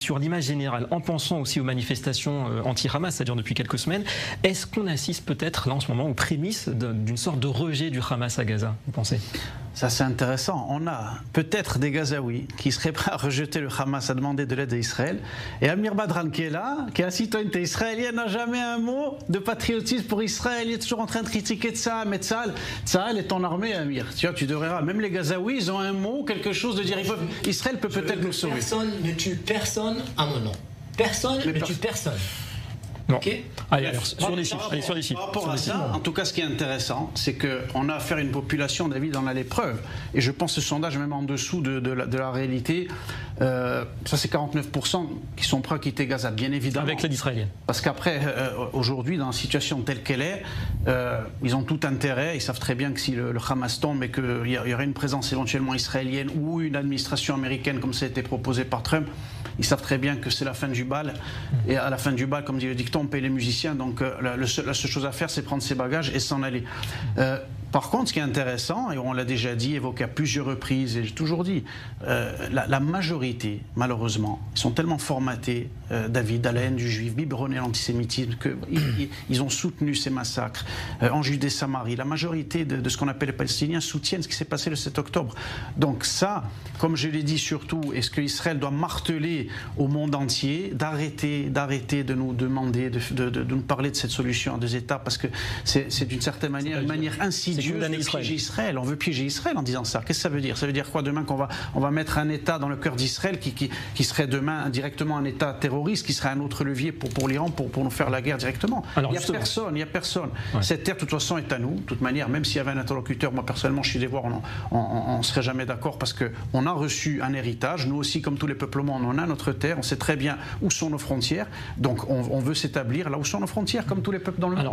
sur l'image générale, en pensant aussi aux manifestations anti-Hamas, c'est-à-dire depuis quelques semaines, est-ce qu'on assiste peut-être là en ce moment aux prémices d'une sorte de rejet du Hamas à Gaza, vous pensez? Ça c'est intéressant. On a peut-être des Gazaouis qui seraient prêts à rejeter le Hamas, à demander de l'aide à Israël. Et Amir Badran qui est là, qui est la citoyenneté israélienne, n'a jamais un mot de patriotisme pour Israël. Il est toujours en train de critiquer Tsahal. Mais Tsahal est ton armée, Amir. Tu vois, tu devrais. Même les Gazaouis, ils ont un mot, quelque chose de dire. Israël peut peut-être nous sauver. Personne ne tue personne à mon nom. Personne ne tue personne. Non. Okay. Allez, alors, sur les chiffres. Allez, sur les chiffres. Par rapport à ça, en tout cas, ce qui est intéressant, c'est qu'on a affaire à une population, David en a les preuves. Et je pense que ce sondage, même en dessous de la réalité, ça c'est 49% qui sont prêts à quitter Gaza, bien évidemment. Avec l'aide israélienne. Parce qu'après, aujourd'hui, dans la situation telle qu'elle est, ils ont tout intérêt, ils savent très bien que si le Hamas tombe et qu'il y aurait une présence éventuellement israélienne ou une administration américaine, comme ça a été proposé par Trump, ils savent très bien que c'est la fin du bal. Et à la fin du bal, comme dit le dicton, on paye les musiciens. Donc la seule chose à faire, c'est prendre ses bagages et s'en aller. Par contre, ce qui est intéressant, et on l'a déjà dit, évoqué à plusieurs reprises, et j'ai toujours dit, la majorité, malheureusement, ils sont tellement formatés, David, à la haine du juif, biberonnés à l'antisémitisme, qu'ils ont soutenu ces massacres en Judée-Samarie. La majorité de ce qu'on appelle les Palestiniens soutiennent ce qui s'est passé le 7 octobre. Donc ça, comme je l'ai dit surtout, est-ce qu'Israël doit marteler au monde entier d'arrêter de nous demander, de nous parler de cette solution à deux États, parce que c'est d'une certaine manière une manière insidieuse de piéger Israël. On veut piéger Israël en disant ça. Qu'est-ce que ça veut dire? Ça veut dire quoi demain, qu'on va mettre un État dans le cœur d'Israël qui serait demain indirectement un État terroriste, qui serait un autre levier pour l'Iran, pour nous faire la guerre directement? Alors, il n'y a personne. Ouais. Cette terre, de toute façon, est à nous. De toute manière, même s'il y avait un interlocuteur, moi personnellement, je suis des voir, on ne serait jamais d'accord, parce qu'on a reçu un héritage. Nous aussi, comme tous les peuples au monde, on a notre terre. On sait très bien où sont nos frontières. Donc, on veut s'établir là où sont nos frontières, comme tous les peuples dans le monde.